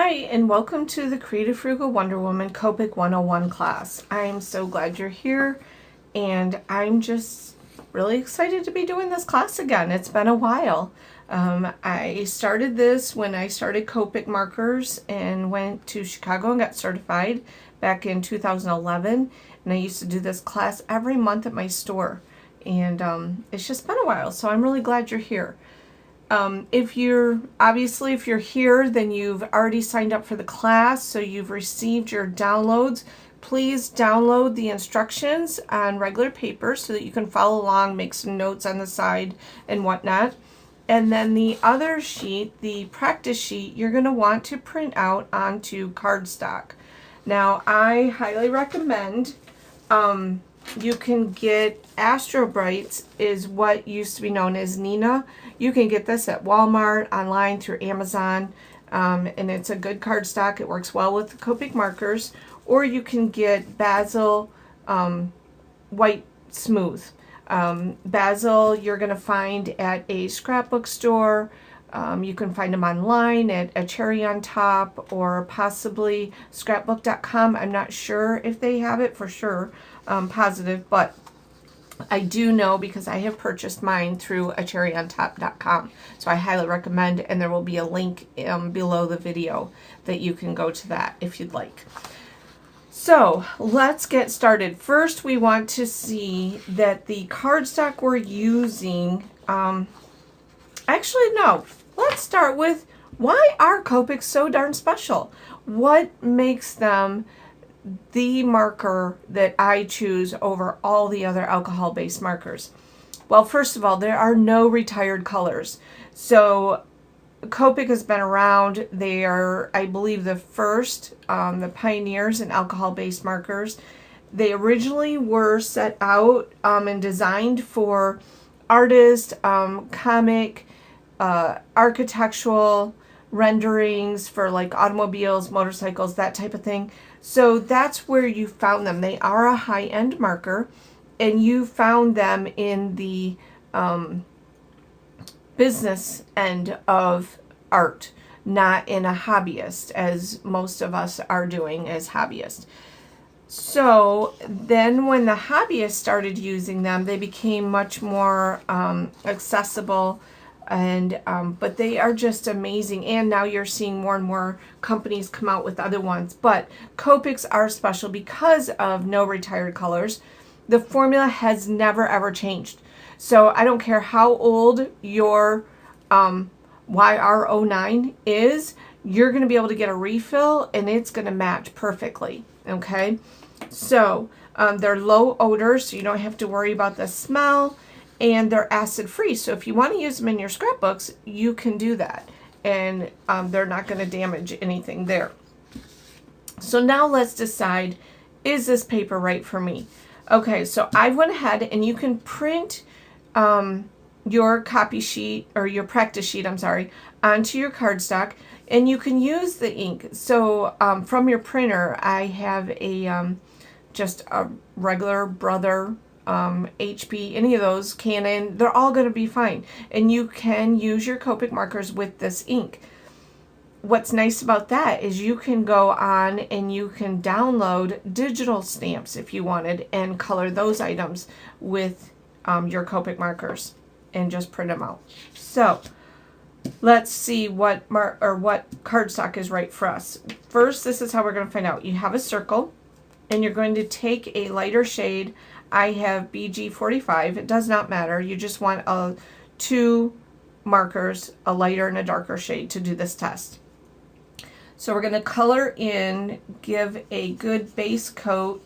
Hi, and welcome to the Creative Frugal Wonder Woman Copic 101 class. I'm so glad you're here, and I'm just really excited to be doing this class again. It's been a while. I started this when I started Copic markers and went to Chicago and got certified back in 2011, and I used to do this class every month at my store, and it's just been a while, so I'm really glad you're here. If you're here, then you've already signed up for the class, so you've received your downloads. Please download the instructions on regular paper so that you can follow along, make some notes on the side and whatnot. And then the other sheet, the practice sheet, you're going to want to print out onto cardstock. Now, I highly recommend you can get Astro Brights, is what used to be known as Nina. You can get this at Walmart, online, through Amazon, and it's a good cardstock. It works well with the Copic markers. Or you can get Basil White Smooth. Basil you're going to find at a scrapbook store. You can find them online at a Cherry on Top or possibly scrapbook.com. I'm not sure if they have it for sure, positive, but I do know because I have purchased mine through a cherryontop.com. So I highly recommend, and there will be a link below the video that you can go to that if you'd like. So let's get started. First, we want to see that the cardstock we're using, actually, no. Let's start with, why are Copics so darn special? What makes them the marker that I choose over all the other alcohol-based markers? Well, first of all, there are no retired colors. So Copic has been around. They are, I believe, the first, the pioneers in alcohol-based markers. They originally were set out and designed for artists, comic, architectural renderings for like automobiles, motorcycles, that type of thing. So that's where you found them. They are a high-end marker, and you found them in the business end of art, not in a hobbyist, as most of us are doing as hobbyists. So then when the hobbyists started using them, they became much more accessible, and but they are just amazing. And now you're seeing more and more companies come out with other ones. But Copics are special because of no retired colors. The formula has never ever changed. So I don't care how old your YR09 is, you're going to be able to get a refill and it's going to match perfectly. Okay, so they're low odor, so you don't have to worry about the smell, and they're acid free. So if you want to use them in your scrapbooks, you can do that, and they're not going to damage anything there. So now let's decide, is this paper right for me? Okay, so I went ahead, and you can print your copy sheet, or your practice sheet, I'm sorry, onto your cardstock, and you can use the ink. So from your printer, I have a just a regular Brother, HP, any of those, Canon, they're all going to be fine. And you can use your Copic markers with this ink. What's nice about that is you can go on and you can download digital stamps if you wanted and color those items with your Copic markers and just print them out. So let's see what cardstock is right for us. First, this is how we're going to find out. You have a circle, and you're going to take a lighter shade. I have BG45. It does not matter. You just want two markers, a lighter and a darker shade, to do this test. So we're going to color in, give a good base coat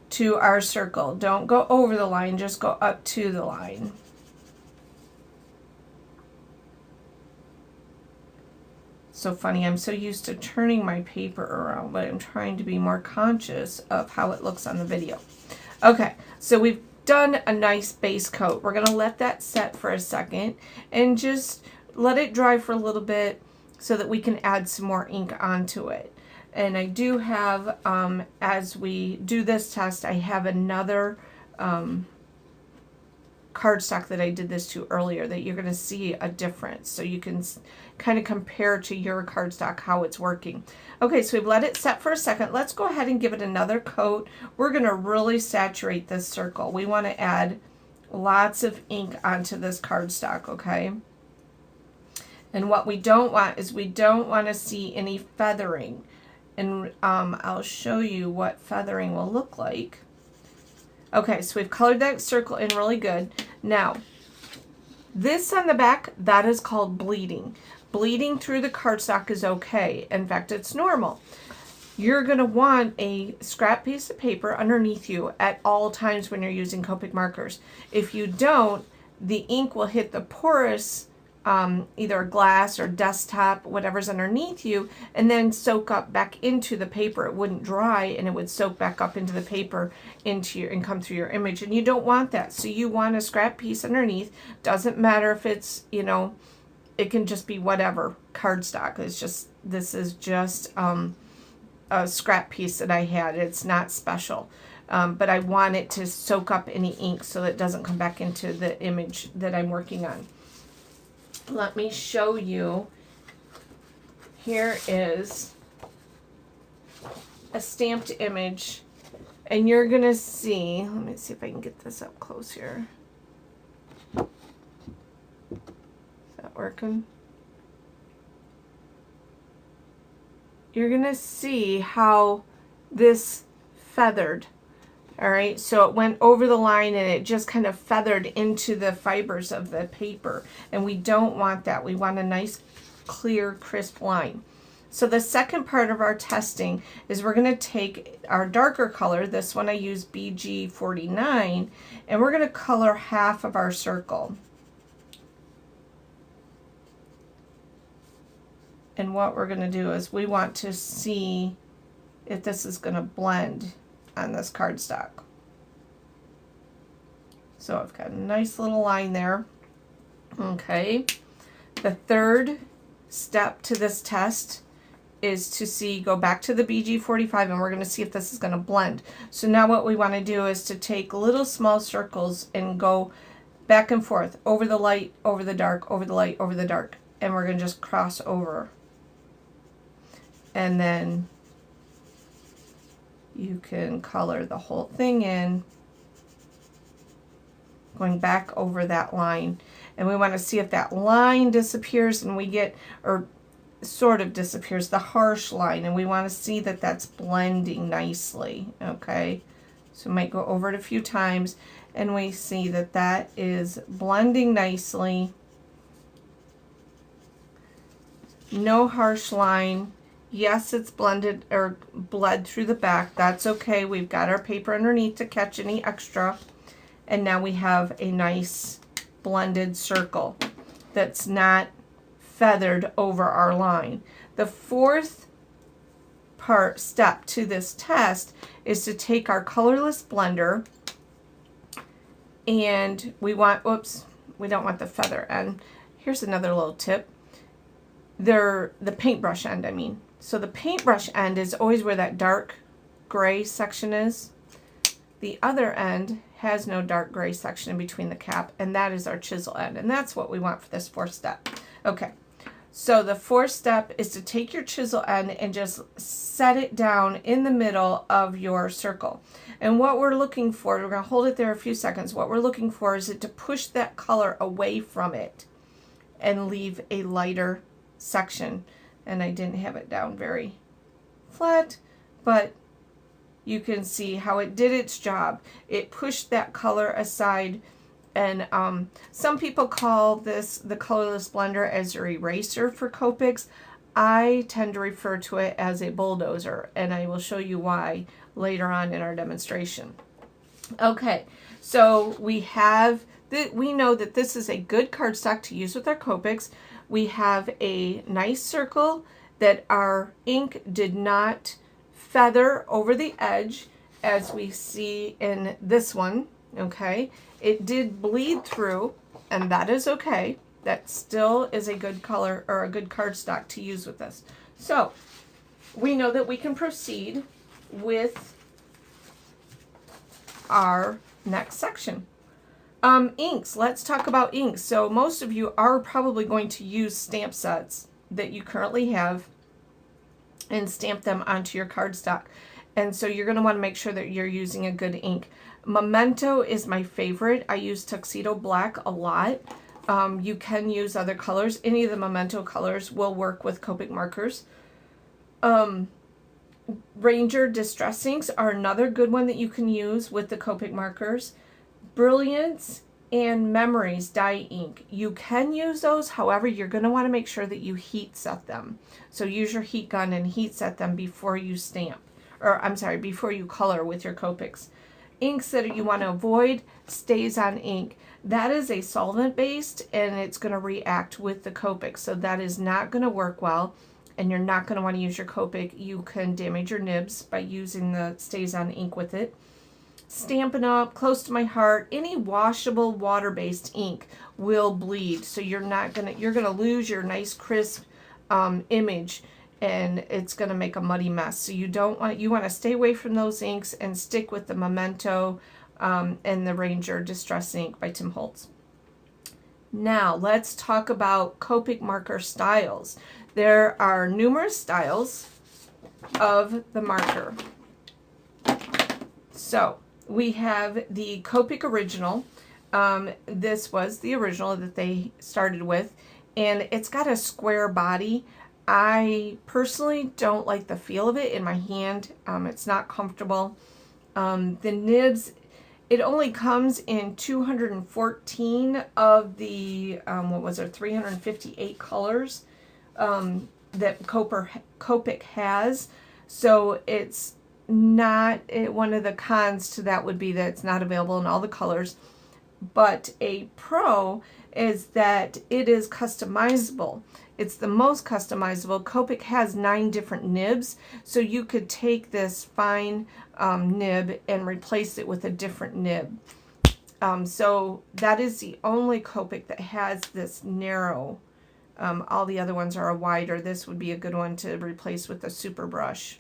to our circle. Don't go over the line, just go up to the line. So funny, I'm so used to turning my paper around, but I'm trying to be more conscious of how it looks on the video. Okay, so we've done a nice base coat. We're going to let that set for a second and just let it dry for a little bit so that we can add some more ink onto it. And I do have, as we do this test, I have another cardstock that I did this to earlier that you're going to see a difference. So you can kind of compare to your cardstock how it's working. Okay, so we've let it set for a second. Let's go ahead and give it another coat. We're going to really saturate this circle. We want to add lots of ink onto this cardstock, okay? And what we don't want is we don't want to see any feathering. And I'll show you what feathering will look like. Okay, so we've colored that circle in really good. Now, this on the back, that is called bleeding. Bleeding through the cardstock is okay. In fact, it's normal. You're going to want a scrap piece of paper underneath you at all times when you're using Copic markers. If you don't, the ink will hit the porous either glass or desktop, whatever's underneath you, and then soak up back into the paper. It wouldn't dry, and it would soak back up into the paper and come through your image, and you don't want that. So you want a scrap piece underneath. Doesn't matter if it's, you know, it can just be whatever cardstock. It's just, this is just a scrap piece that I had. It's not special, but I want it to soak up any ink so that it doesn't come back into the image that I'm working on. Let me show you. Here is a stamped image, and you're gonna see, let me see if I can get this up close here. Is that working? You're gonna see how this feathered. All right, so it went over the line and it just kind of feathered into the fibers of the paper. And we don't want that. We want a nice, clear, crisp line. So the second part of our testing is we're going to take our darker color. This one I use BG49, and we're going to color half of our circle. And what we're going to do is we want to see if this is going to blend on this cardstock. So I've got a nice little line there. Okay. The third step to this test is to go back to the BG45, and we're going to see if this is going to blend. So now what we want to do is to take little small circles and go back and forth over the light, over the dark, over the light, over the dark. And we're going to just cross over. And then you can color the whole thing in, going back over that line. And we want to see if that line disappears and we get, or sort of disappears, the harsh line. And we want to see that that's blending nicely, okay? So we might go over it a few times and we see that that is blending nicely. No harsh line. Yes, it's blended or bled through the back. That's okay. We've got our paper underneath to catch any extra. And now we have a nice blended circle that's not feathered over our line. The fourth step to this test is to take our colorless blender, and we want, whoops, we don't want the feather end. Here's another little tip. The paintbrush end, I mean. So the paintbrush end is always where that dark gray section is. The other end has no dark gray section in between the cap, and that is our chisel end, and that's what we want for this fourth step. Okay, so the fourth step is to take your chisel end and just set it down in the middle of your circle. And what we're looking for, we're going to hold it there a few seconds, what we're looking for is to push that color away from it and leave a lighter section. And I didn't have it down very flat, but you can see how it did its job. It pushed that color aside, and some people call this the colorless blender as your eraser for Copics. I tend to refer to it as a bulldozer, and I will show you why later on in our demonstration. Okay, so we know that this is a good cardstock to use with our Copics. We have a nice circle that our ink did not feather over the edge, as we see in this one, okay? It did bleed through, and that is okay. That still is a good color or a good cardstock to use with this. So we know that we can proceed with our next section. Inks. Let's talk about inks. So most of you are probably going to use stamp sets that you currently have and stamp them onto your cardstock. And so you're going to want to make sure that you're using a good ink. Memento is my favorite. I use Tuxedo Black a lot. You can use other colors. Any of the Memento colors will work with Copic markers. Ranger Distress Inks are another good one that you can use with the Copic markers. Brilliance and Memories dye ink. You can use those, however, you're going to want to make sure that you heat set them. So use your heat gun and heat set them before you stamp. Or, I'm sorry, before you color with your Copics. Inks that you want to avoid, Stays on Ink. That is a solvent-based, and it's going to react with the Copic. So that is not going to work well, and you're not going to want to use your Copic. You can damage your nibs by using the Stays on Ink with it. Stampin' Up, Close to My Heart, any washable water-based ink will bleed. So you're gonna lose your nice crisp image, and it's gonna make a muddy mess. So you want to stay away from those inks and stick with the Memento and the Ranger Distress Ink by Tim Holtz. Now let's talk about Copic marker styles. There are numerous styles of the marker. So we have the Copic Original. This was the original that they started with, and it's got a square body. I personally don't like the feel of it in my hand. It's not comfortable. The nibs, it only comes in 214 of the, 358 colors that Copic has. So it's not, one of the cons to that would be that it's not available in all the colors, but a pro is that it is customizable. It's the most customizable. Copic has 9 different nibs, so you could take this fine nib and replace it with a different nib. So that is the only Copic that has this narrow. All the other ones are wider. This would be a good one to replace with a super brush.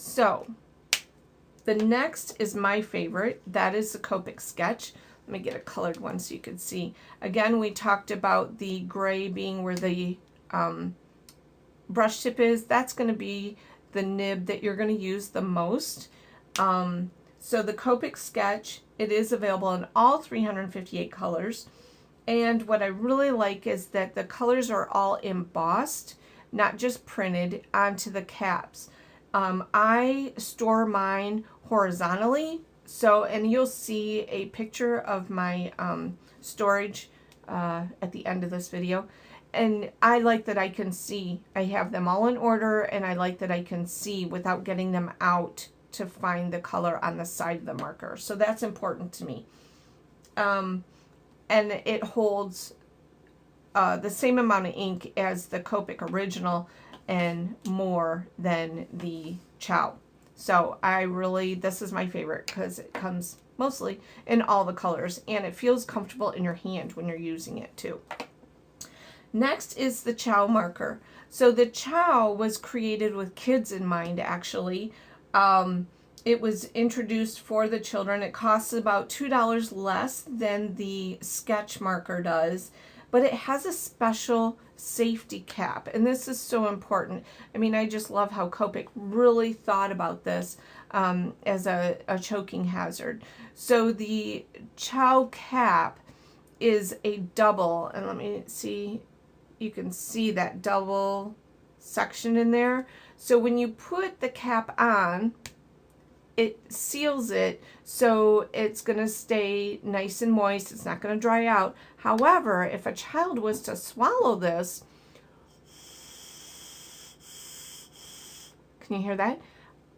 So, the next is my favorite. That is the Copic Sketch. Let me get a colored one so you can see. Again, we talked about the gray being where the brush tip is. That's going to be the nib that you're going to use the most. So the Copic Sketch, it is available in all 358 colors. And what I really like is that the colors are all embossed, not just printed onto the caps. I store mine horizontally, so, and you'll see a picture of my storage at the end of this video. And I like that I can see. I have them all in order, and I like that I can see without getting them out to find the color on the side of the marker. So that's important to me. And it holds the same amount of ink as the Copic Original, and more than the Chow. So this is my favorite because it comes mostly in all the colors, and it feels comfortable in your hand when you're using it too. Next is the Chow marker. So the Chow was created with kids in mind, actually. It was introduced for the children. It costs about $2 less than the Sketch marker does, but it has a special safety cap, and this is so important. I mean, I just love how Copic really thought about this as a choking hazard. So the Chow cap is a double, and let me see, you can see that double section in there. So when you put the cap on, it seals it, so it's going to stay nice and moist. It's not going to dry out. However, if a child was to swallow this, can you hear that?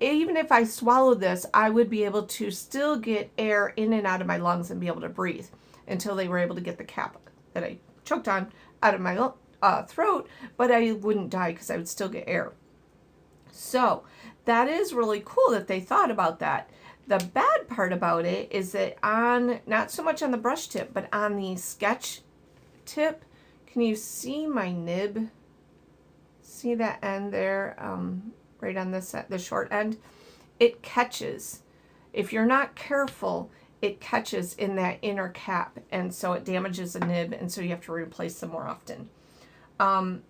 Even if I swallowed this, I would be able to still get air in and out of my lungs and be able to breathe until they were able to get the cap that I choked on out of my throat, but I wouldn't die because I would still get air. So that is really cool that they thought about that. The bad part about it is that not so much on the brush tip, but on the Sketch tip, can you see my nib? See that end there, right on the short end? It catches. If you're not careful, it catches in that inner cap, and so it damages the nib, and so you have to replace them more often.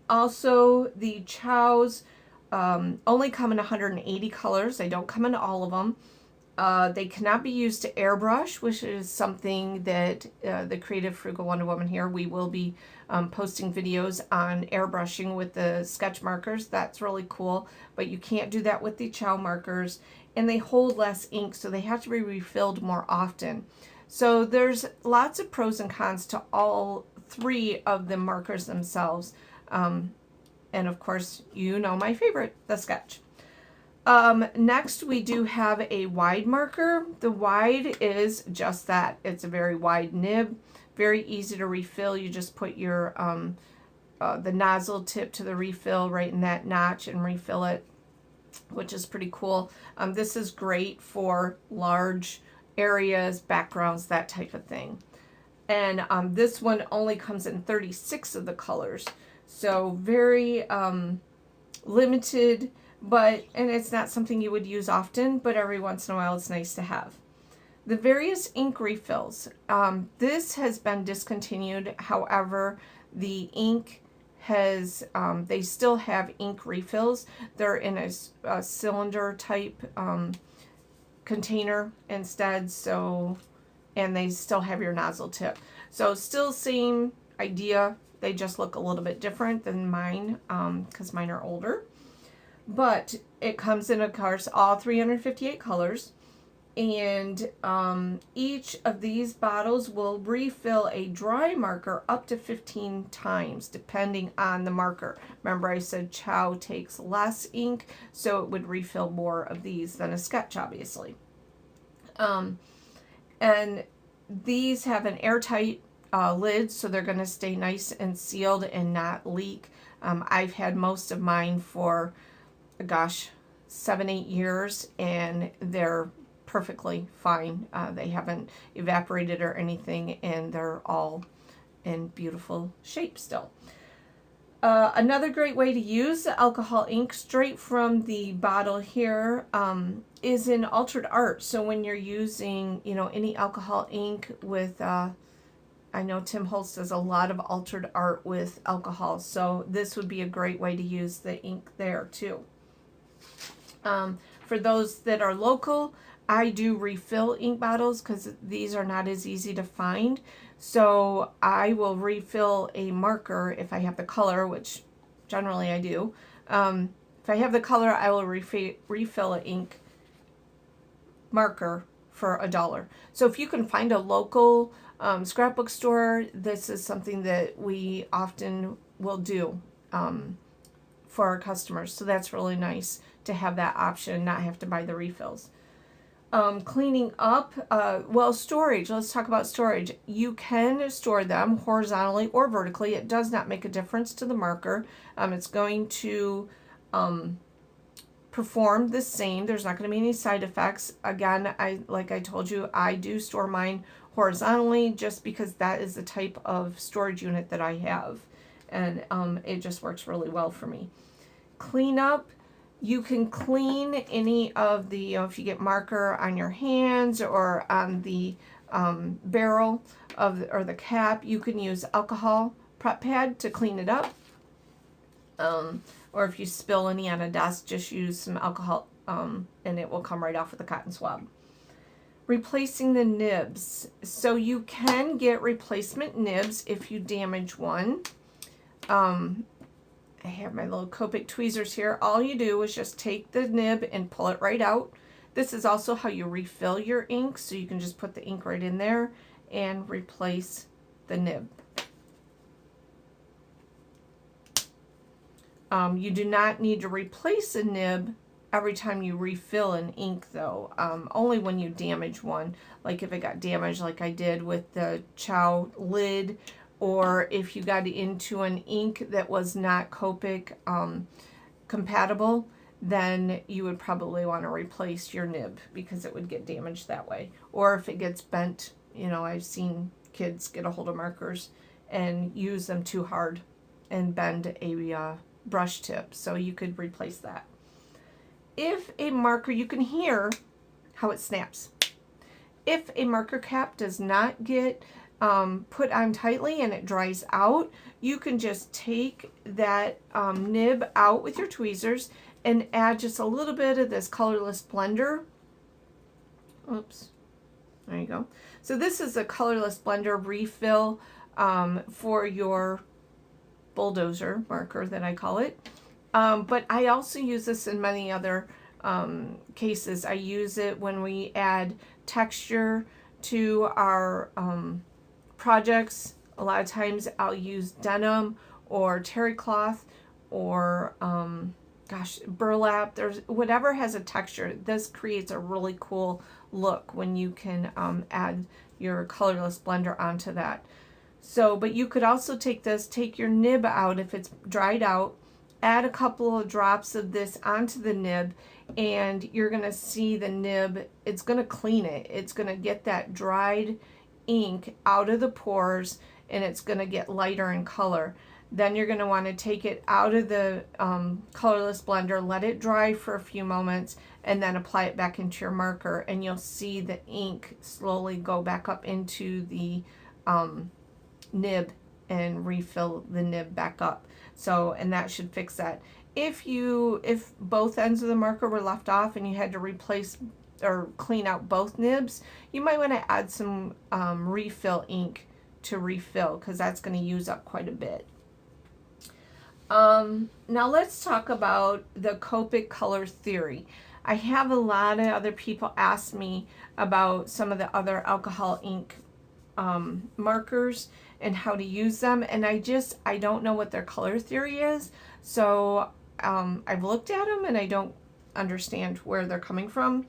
Also, the Chows only come in 180 colors. They don't come in all of them. They cannot be used to airbrush, which is something that the Creative Frugal Wonder Woman here, we will be posting videos on airbrushing with the sketch markers. That's really cool, but you can't do that with the Chow markers, and they hold less ink, so they have to be refilled more often. So there's lots of pros and cons to all three of the markers themselves. And of course, you know my favorite, the sketch. Next, we do have a wide marker. The wide is just that. It's a very wide nib, very easy to refill. You just put your the nozzle tip to the refill right in that notch and refill it, which is pretty cool. This is great for large areas, backgrounds, that type of thing. And this one only comes in 36 of the colors, so very limited. And it's not something you would use often, but every once in a while it's nice to have. The various ink refills. This has been discontinued. However, the ink has, they still have ink refills. They're in a cylinder type container instead, so, and they still have your nozzle tip. So still same idea. They just look a little bit different than mine, because mine are older. But it comes in, of course, all 358 colors, and each of these bottles will refill a dry marker up to 15 times, depending on the marker. Remember, I said Chow takes less ink, so it would refill more of these than a sketch, obviously. And these have an airtight lid, so they're going to stay nice and sealed and not leak. I've had most of mine for, gosh, 7-8 years, and they're perfectly fine. They haven't evaporated or anything, and they're all in beautiful shape still. Another great way to use the alcohol ink straight from the bottle here is in altered art. So when you're using, you know, any alcohol ink with, I know Tim Holtz does a lot of altered art with alcohol, so this would be a great way to use the ink there too. For those that are local, I do refill ink bottles because these are not as easy to find. So I will refill a marker if I have the color, which generally I do. If I have the color, I will refill an ink marker for $1. So if you can find a local scrapbook store, this is something that we often will do for our customers. So that's really nice to have that option and not have to buy the refills. Cleaning up, well, storage. Let's talk about storage. You can store them horizontally or vertically. It does not make a difference to the marker. It's going to perform the same. There's not going to be any side effects. Again, like I told you, I do store mine horizontally just because that is the type of storage unit that I have, and it just works really well for me. Clean up. You can clean any of the, you know, if you get marker on your hands or on the barrel of or the cap, you can use alcohol prep pad to clean it up. Or if you spill any on a desk, just use some alcohol and it will come right off with a cotton swab. Replacing the nibs. So you can get replacement nibs if you damage one. I have my little Copic tweezers here. All you do is just take the nib and pull it right out. This is also how you refill your ink, so you can just put the ink right in there and replace the nib. You do not need to replace a nib every time you refill an ink though, only when you damage one, like if it got damaged like I did with the Chow lid, or if you got into an ink that was not Copic compatible, then you would probably want to replace your nib because it would get damaged that way. Or if it gets bent, you know, I've seen kids get a hold of markers and use them too hard and bend a brush tip, so you could replace that. If a marker, you can hear how it snaps. If a marker cap does not get put on tightly and it dries out, you can just take that nib out with your tweezers and add just a little bit of this colorless blender. Oops, there you go. So this is a colorless blender refill for your bulldozer marker that I call it. But I also use this in many other cases. I use it when we add texture to our projects. A lot of times I'll use denim or terry cloth or burlap. There's whatever has a texture. This creates a really cool look when you can add your colorless blender onto that. So, but you could also take your nib out if it's dried out, add a couple of drops of this onto the nib, and you're going to see the nib, it's going to clean it. It's going to get that dried ink out of the pores, and it's going to get lighter in color. Then you're going to want to take it out of the colorless blender, let it dry for a few moments, and then apply it back into your marker, and you'll see the ink slowly go back up into the nib and refill the nib back up. So, and that should fix that. If both ends of the marker were left off and you had to replace or clean out both nibs, you might want to add some refill ink to refill, because that's going to use up quite a bit. Now let's talk about the Copic color theory. I have a lot of other people ask me about some of the other alcohol ink markers and how to use them, and I don't know what their color theory is. So I've looked at them and I don't understand where they're coming from.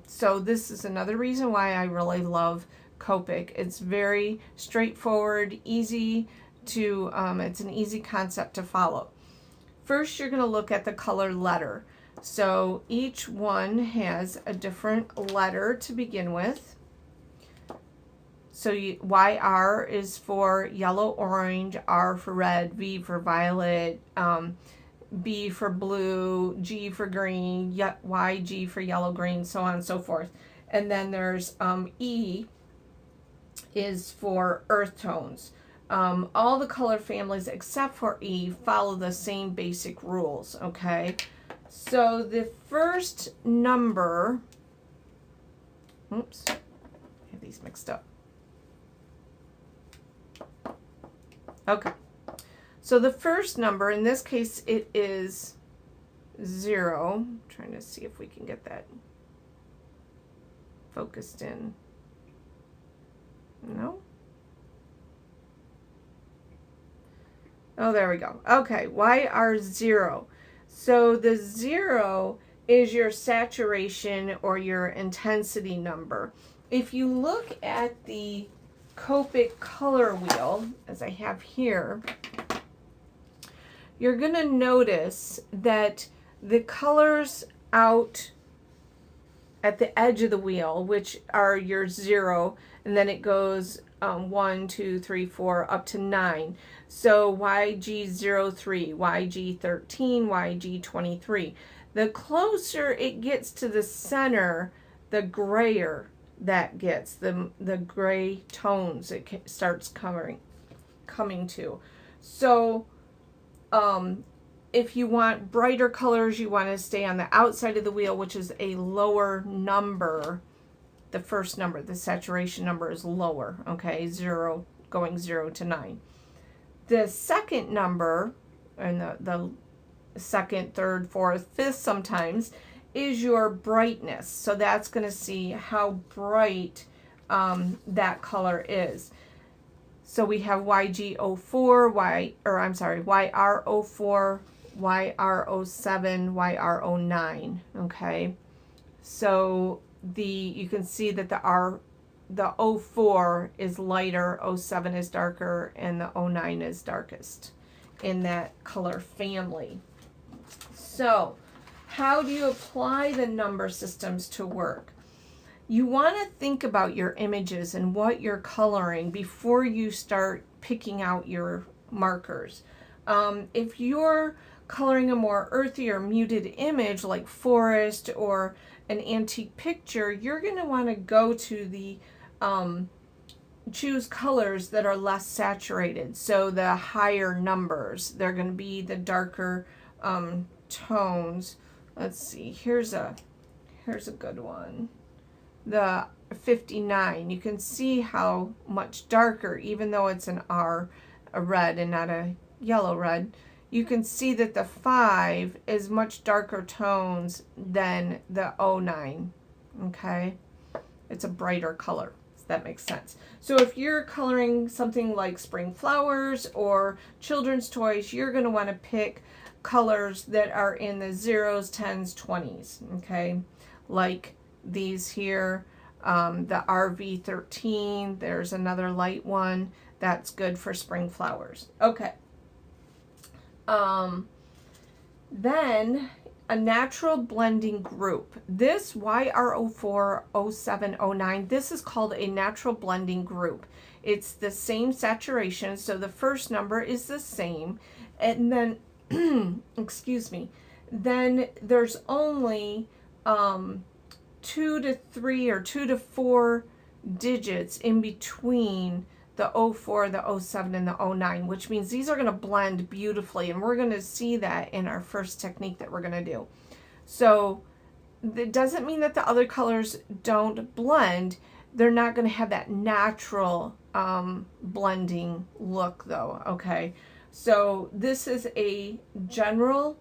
So this is another reason why I really love Copic. It's very straightforward, easy to, it's an easy concept to follow. First, you're going to look at the color letter. So each one has a different letter to begin with. So YR is for yellow, orange, R for red, V for violet, B for blue, G for green, YG for yellow, green, so on and so forth. And then there's E is for earth tones. All the color families except for E follow the same basic rules, okay? So the first number, oops, I have these mixed up. Okay, so the first number, in this case, it is 0. I'm trying to see if we can get that focused in. No? Oh, there we go. Okay, YR0. So the 0 is your saturation or your intensity number. If you look at the Copic color wheel, as I have here, you're going to notice that the colors out at the edge of the wheel, which are your 0, and then it goes 1, 2, 3, 4, up to 9. So YG03, YG13, YG23. The closer it gets to the center, the grayer that gets, the gray tones it starts coming to. So if you want brighter colors, you want to stay on the outside of the wheel, which is a lower number. The first number, the saturation number, is lower, okay? 0, going 0 to 9. The second number, and the second, third, fourth, fifth sometimes, is your brightness. So that's going to see how bright that color is. So we have YG04, YR04, YR07, YR09, okay? So you can see that the 04 is lighter, 07 is darker, and the 09 is darkest in that color family. So how do you apply the number systems to work? You want to think about your images and what you're coloring before you start picking out your markers. If you're coloring a more earthy or muted image like forest or an antique picture, you're going to want to go to the choose colors that are less saturated. So the higher numbers, they're going to be the darker tones. Let's see, here's a good one. The 59, you can see how much darker, even though it's an R, a red and not a yellow red, you can see that the 5 is much darker tones than the 09, okay? It's a brighter color, if that makes sense. So if you're coloring something like spring flowers or children's toys, you're going to want to pick colors that are in the 0s, 10s, 20s, okay? Like these here, the RV13, there's another light one that's good for spring flowers. Okay. Then a natural blending group. This YR04, 07, 09, this is called a natural blending group. It's the same saturation, so the first number is the same, and then excuse me, then there's only 2 to 3 or 2 to 4 digits in between the 04, the 07, and the 09, which means these are going to blend beautifully, and we're going to see that in our first technique that we're going to do. So it doesn't mean that the other colors don't blend. They're not going to have that natural blending look though, okay? So this is a general,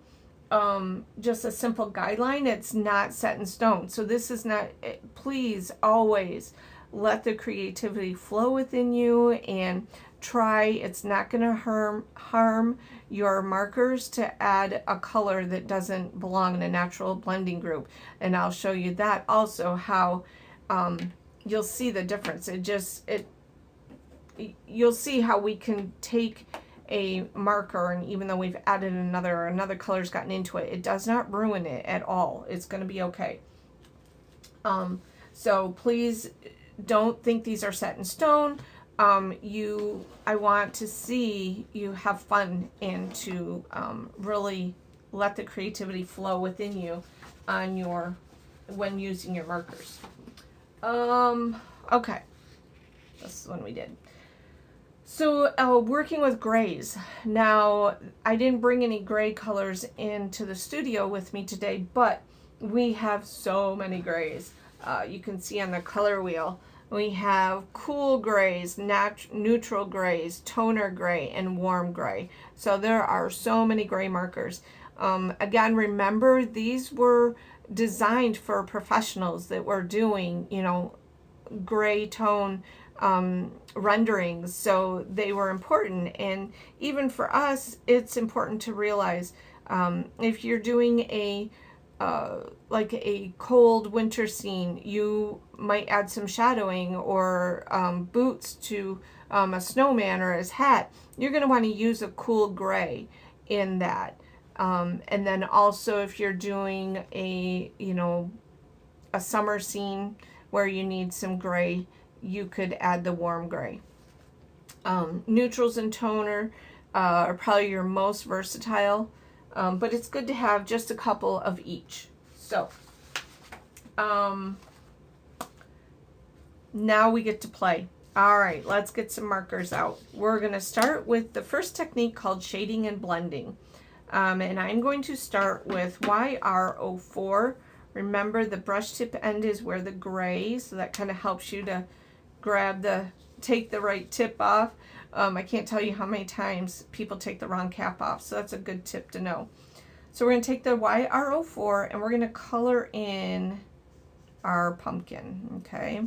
just a simple guideline. It's not set in stone. So this is not, please always let the creativity flow within you and try. It's not going to harm your markers to add a color that doesn't belong in a natural blending group. And I'll show you that also, how you'll see the difference. You'll see how we can take a marker, and even though we've added another color's gotten into it, it does not ruin it at all. It's going to be okay. So please don't think these are set in stone. I want to see you have fun and to really let the creativity flow within you on when using your markers. Okay, this is one we did. So working with grays. Now, I didn't bring any gray colors into the studio with me today, but we have so many grays. You can see on the color wheel, we have cool grays, neutral grays, toner gray, and warm gray. So there are so many gray markers. Again, remember, these were designed for professionals that were doing, gray tone renderings, so they were important. And even for us, it's important to realize if you're doing like a cold winter scene, you might add some shadowing or boots to a snowman or his hat. You're going to want to use a cool gray in that. And then also if you're doing a summer scene where you need some gray, you could add the warm gray. Neutrals and toner are probably your most versatile, but it's good to have just a couple of each. So now we get to play. All right, let's get some markers out. We're going to start with the first technique called shading and blending. And I'm going to start with YR04. Remember, the brush tip end is where the gray, so that kind of helps you to take the right tip off. I can't tell you how many times people take the wrong cap off, so that's a good tip to know. So we're going to take the YR04 and we're going to color in our pumpkin, okay?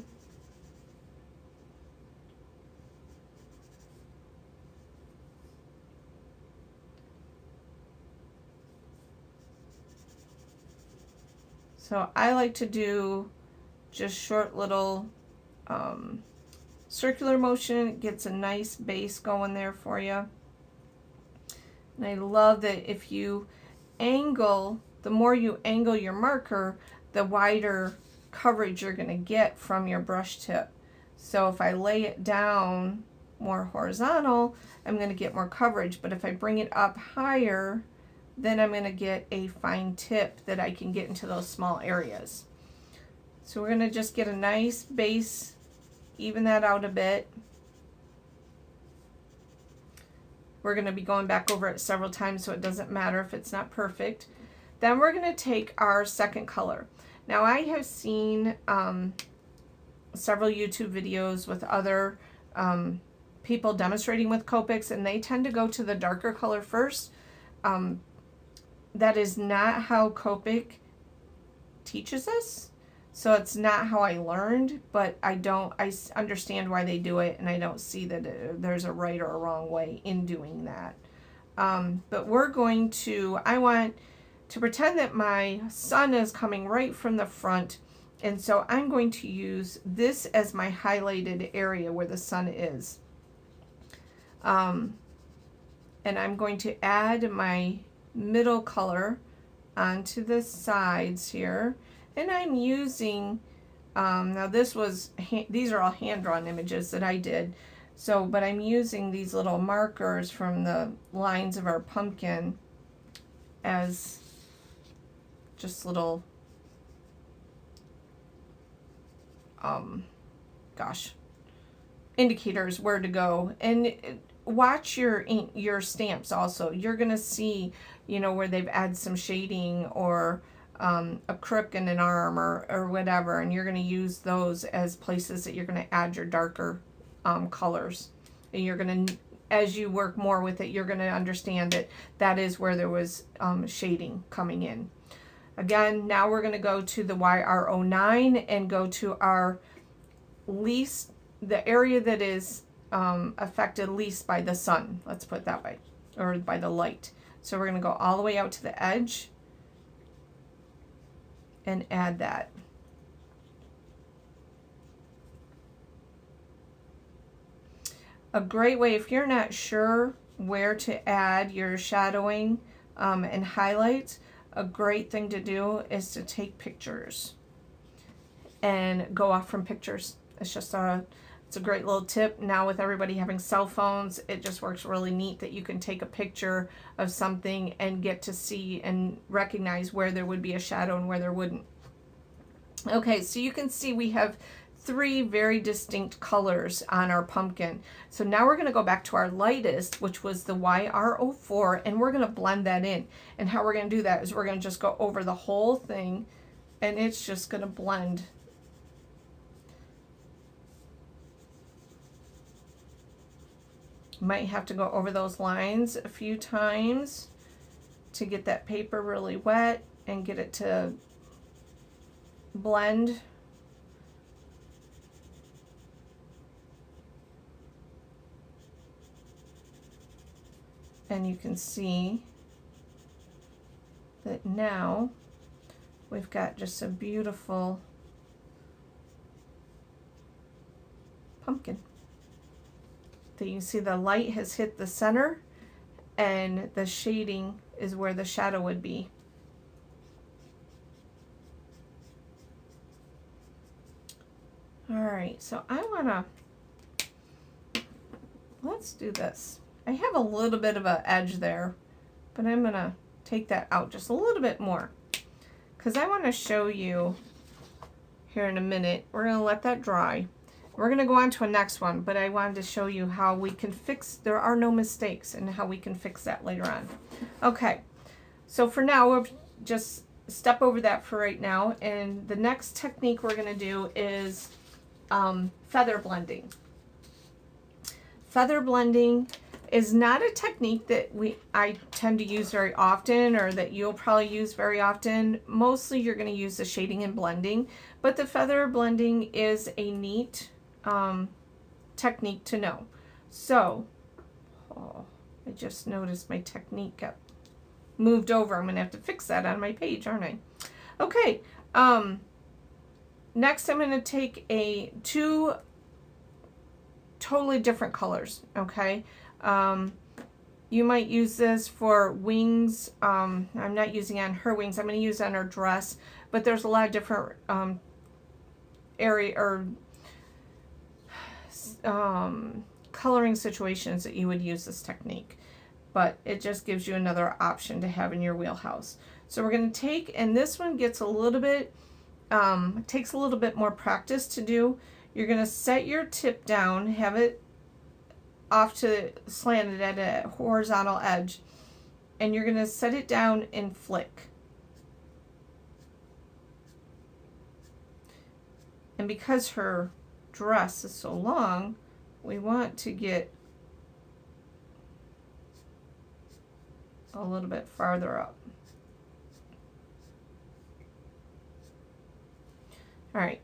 So I like to do just short little circular motion. It gets a nice base going there for you. And I love that if you angle, the more you angle your marker, the wider coverage you're going to get from your brush tip. So if I lay it down more horizontal, I'm going to get more coverage. But if I bring it up higher, then I'm going to get a fine tip that I can get into those small areas. So we're going to just get a nice base, even that out a bit. We're going to be going back over it several times, so it doesn't matter if it's not perfect. Then we're going to take our second color. Now I have seen several YouTube videos with other people demonstrating with Copics, and they tend to go to the darker color first. That is not how Copic teaches us. So it's not how I learned, but I understand why they do it, and I don't see that there's a right or a wrong way in doing that. But we're going to, I want to pretend that my sun is coming right from the front, and so I'm going to use this as my highlighted area where the sun is. And I'm going to add my middle color onto the sides here. And I'm using, now these are all hand-drawn images that I did. So, but I'm using these little markers from the lines of our pumpkin as just little, indicators where to go. And watch your stamps also. You're going to see, you know, where they've added some shading or a crook in an arm or whatever, and you're going to use those as places that you're going to add your darker colors. And you're going to, as you work more with it, you're going to understand that that is where there was shading coming in. Again, now we're going to go to the YR09 and go to our least, the area that is affected least by the sun, let's put it that way, or by the light. So we're going to go all the way out to the edge and add that. A great way, if you're not sure where to add your shadowing and highlights, a great thing to do is to take pictures and go off from pictures. It's a great little tip. Now with everybody having cell phones, it just works really neat that you can take a picture of something and get to see and recognize where there would be a shadow and where there wouldn't. Okay, so you can see we have 3 very distinct colors on our pumpkin. So now we're going to go back to our lightest, which was the YR04, and we're going to blend that in. And how we're going to do that is we're going to just go over the whole thing, and it's just going to blend. Might have to go over those lines a few times to get that paper really wet and get it to blend. And you can see that now we've got just a beautiful pumpkin. That you can see the light has hit the center and the shading is where the shadow would be. Alright, so I want to, let's do this. I have a little bit of an edge there, but I'm going to take that out just a little bit more because I want to show you here in a minute. We're going to let that dry. We're going to go on to a next one, but I wanted to show you how we can fix, there are no mistakes, and how we can fix that later on. Okay, so for now, we'll just step over that for right now, and the next technique we're going to do is feather blending. Feather blending is not a technique that I tend to use very often, or that you'll probably use very often. Mostly you're going to use the shading and blending, but the feather blending is a neat technique to know. So, I just noticed my technique got moved over. I'm going to have to fix that on my page, aren't I? Okay, next I'm going to take 2 totally different colors, okay? You might use this for wings. I'm not using it on her wings. I'm going to use it on her dress, but there's a lot of different area or coloring situations that you would use this technique, but it just gives you another option to have in your wheelhouse. So we're going to take, and this one gets a little bit takes a little bit more practice to do. You're going to set your tip down, have it off to slanted at a horizontal edge, and you're going to set it down and flick. And because her dress is so long, we want to get a little bit farther up. All right.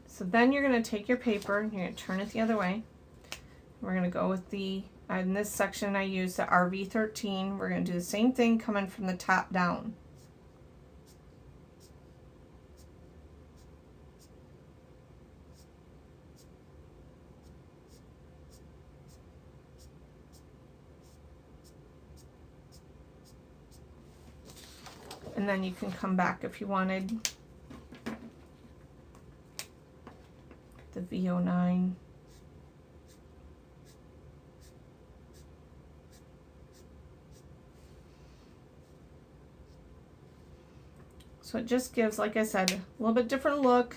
So then you're going to take your paper and you're going to turn it the other way. We're going to go with the, in this section I use the RV13. We're going to do the same thing coming from the top down. And then you can come back if you wanted the V09. So it just gives, like I said, a little bit different look.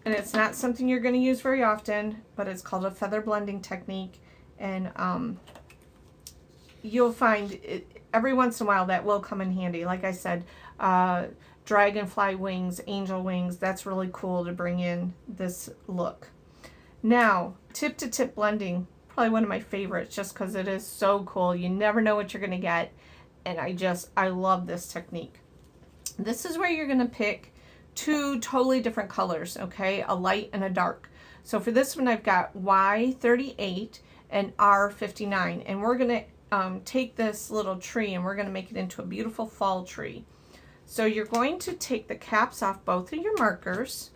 And it's not something you're going to use very often, but it's called a feather blending technique. And you'll find it, every once in a while that will come in handy. Like I said, dragonfly wings, angel wings, that's really cool to bring in this look. Now, tip to tip blending, probably one of my favorites just because it is so cool. You never know what you're going to get. And I love this technique. This is where you're going to pick two totally different colors, okay? A light and a dark. So for this one, I've got Y38 and R59. And we're going to take this little tree and we're going to make it into a beautiful fall tree. So you're going to take the caps off both of your markers.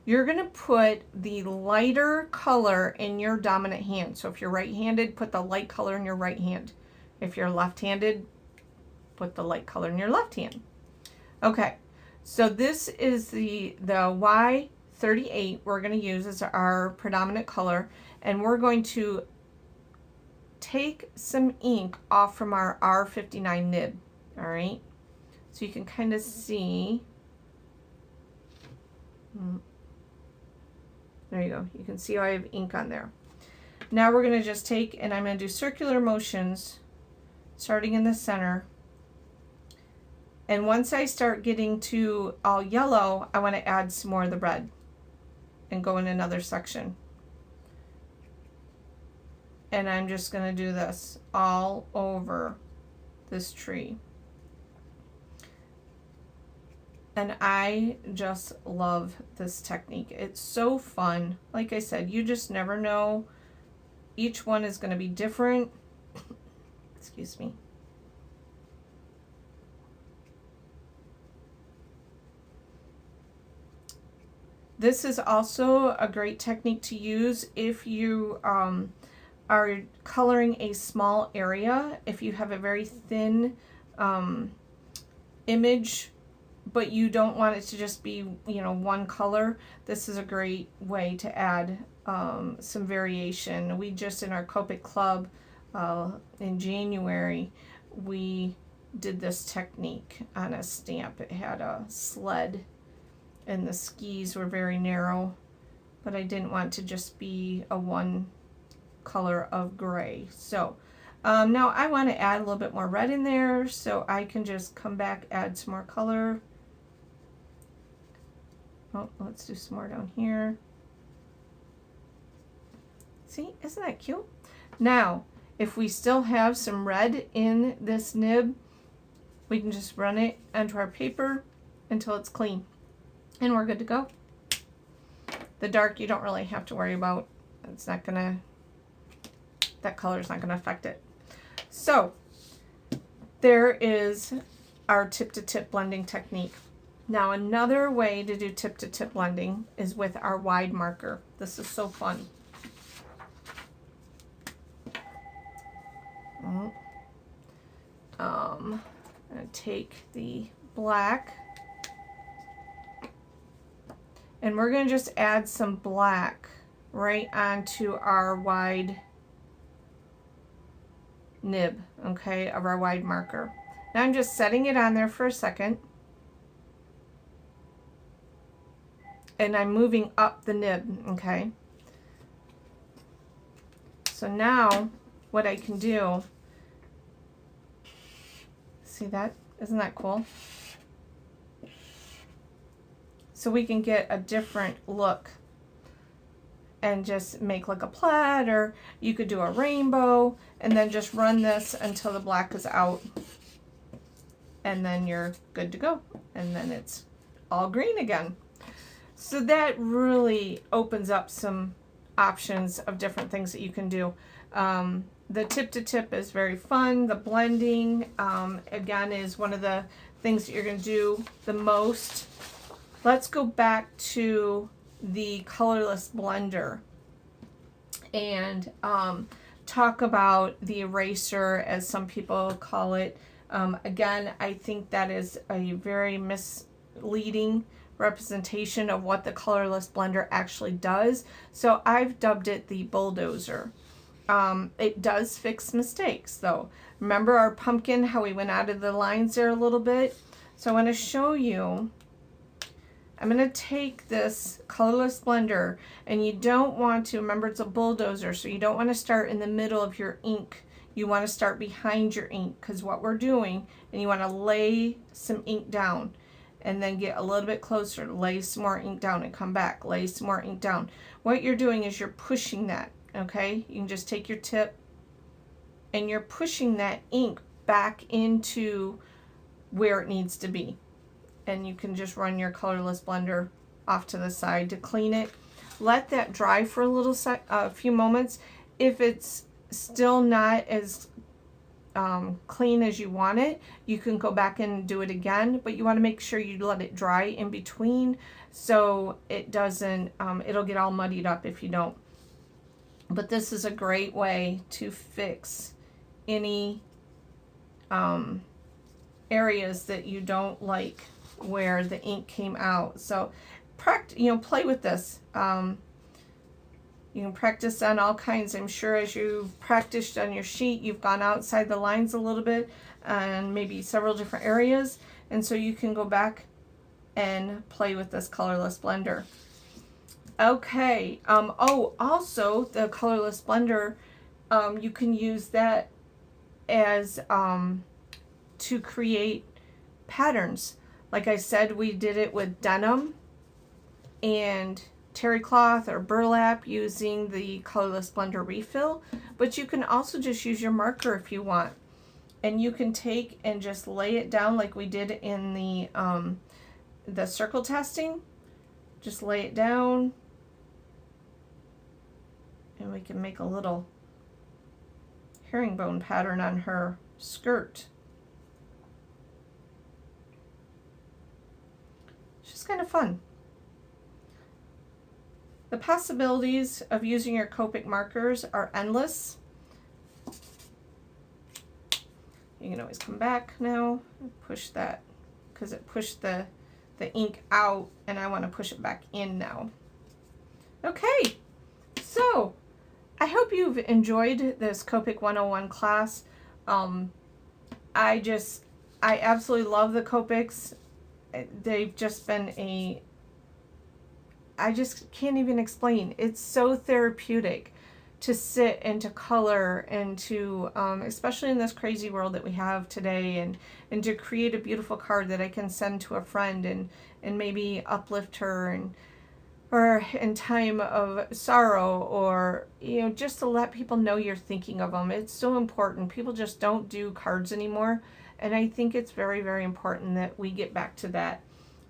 You're going to put the lighter color in your dominant hand. So if you're right-handed, put the light color in your right hand. If you're left-handed, put the light color in your left hand. Okay, so this is the Y38 we're going to use as our predominant color, and we're going to take some ink off from our R59 nib. All right, so you can kind of see. There you go. You can see I have ink on there. Now we're going to just take, and I'm going to do circular motions starting in the center. And once I start getting to all yellow, I want to add some more of the red and go in another section. And I'm just going to do this all over this tree. And I just love this technique. It's so fun. Like I said, you just never know. Each one is going to be different. Excuse me. This is also a great technique to use if you are coloring a small area. If you have a very thin image, but you don't want it to just be, you know, one color, this is a great way to add some variation. We just, in our Copic club in January, we did this technique on a stamp. It had a sled and the skis were very narrow, but I didn't want to just be a one color of gray. So now I want to add a little bit more red in there, so I can just come back, add some more color. Oh, let's do some more down here. See, isn't that cute? Now, if we still have some red in this nib, we can just run it onto our paper until it's clean. And we're good to go. The dark you don't really have to worry about. It's not gonna, that color is not gonna affect it. So there is our tip to tip blending technique. Now another way to do tip to tip blending is with our wide marker. This is so fun. I'm gonna take the black, and we're going to just add some black right onto our wide nib, okay, of our wide marker. Now I'm just setting it on there for a second. And I'm moving up the nib, okay? So now what I can do, see that? Isn't that cool? So we can get a different look and just make like a plaid, or you could do a rainbow and then just run this until the black is out. And then you're good to go. And then it's all green again. So that really opens up some options of different things that you can do. The tip to tip is very fun. The blending, again, is one of the things that you're going to do the most. Let's go back to the colorless blender and talk about the eraser, as some people call it. Again, I think that is a very misleading representation of what the colorless blender actually does. So I've dubbed it the bulldozer. It does fix mistakes though. Remember our pumpkin, how we went out of the lines there a little bit? So I want to show you, I'm going to take this colorless blender, and you don't want to, remember it's a bulldozer, so you don't want to start in the middle of your ink. You want to start behind your ink, because what we're doing, and you want to lay some ink down and then get a little bit closer, lay some more ink down and come back, lay some more ink down. What you're doing is you're pushing that, okay? You can just take your tip and you're pushing that ink back into where it needs to be. And you can just run your colorless blender off to the side to clean it. Let that dry for a few moments. If it's still not as clean as you want it, you can go back and do it again, but you want to make sure you let it dry in between so it doesn't, it'll get all muddied up if you don't. But this is a great way to fix any areas that you don't like where the ink came out. So play with this. You can practice on all kinds. I'm sure as you've practiced on your sheet, you've gone outside the lines a little bit and maybe several different areas. And so you can go back and play with this colorless blender. Okay. Oh, also the colorless blender, you can use that as to create patterns. Like I said, we did it with denim and terry cloth or burlap using the colorless blender refill, but you can also just use your marker if you want, and you can take and just lay it down like we did in the circle testing. Just lay it down and we can make a little herringbone pattern on her skirt. It's just kind of fun. The possibilities of using your Copic markers are endless. You can always come back now and push that, because it pushed the ink out and I want to push it back in now. Okay, so I hope you've enjoyed this Copic 101 class. I absolutely love the Copics. They've just been I just can't even explain. It's so therapeutic to sit and to color and to, especially in this crazy world that we have today, and to create a beautiful card that I can send to a friend and maybe uplift her, or in time of sorrow, or, just to let people know you're thinking of them. It's so important. People just don't do cards anymore. And I think it's very, very important that we get back to that.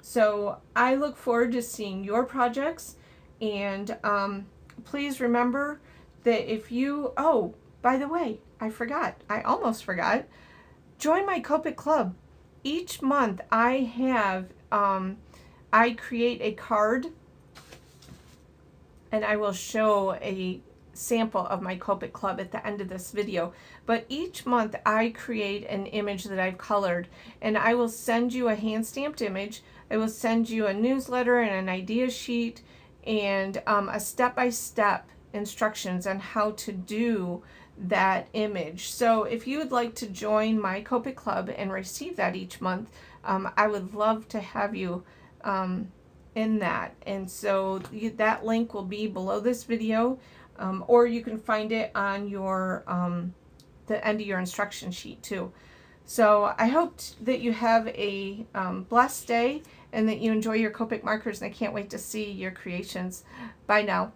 So I look forward to seeing your projects, and please remember that if you, oh, by the way, I almost forgot, join my Copic Club. Each month I have, I create a card, and I will show a sample of my Copic Club at the end of this video. But each month I create an image that I've colored, and I will send you a hand-stamped image. I will send you a newsletter and an idea sheet and a step-by-step instructions on how to do that image. So if you would like to join my Copic Club and receive that each month, I would love to have you in that. And so that link will be below this video, or you can find it on your the end of your instruction sheet too. So I hope that you have a blessed day and that you enjoy your Copic markers, and I can't wait to see your creations. Bye now.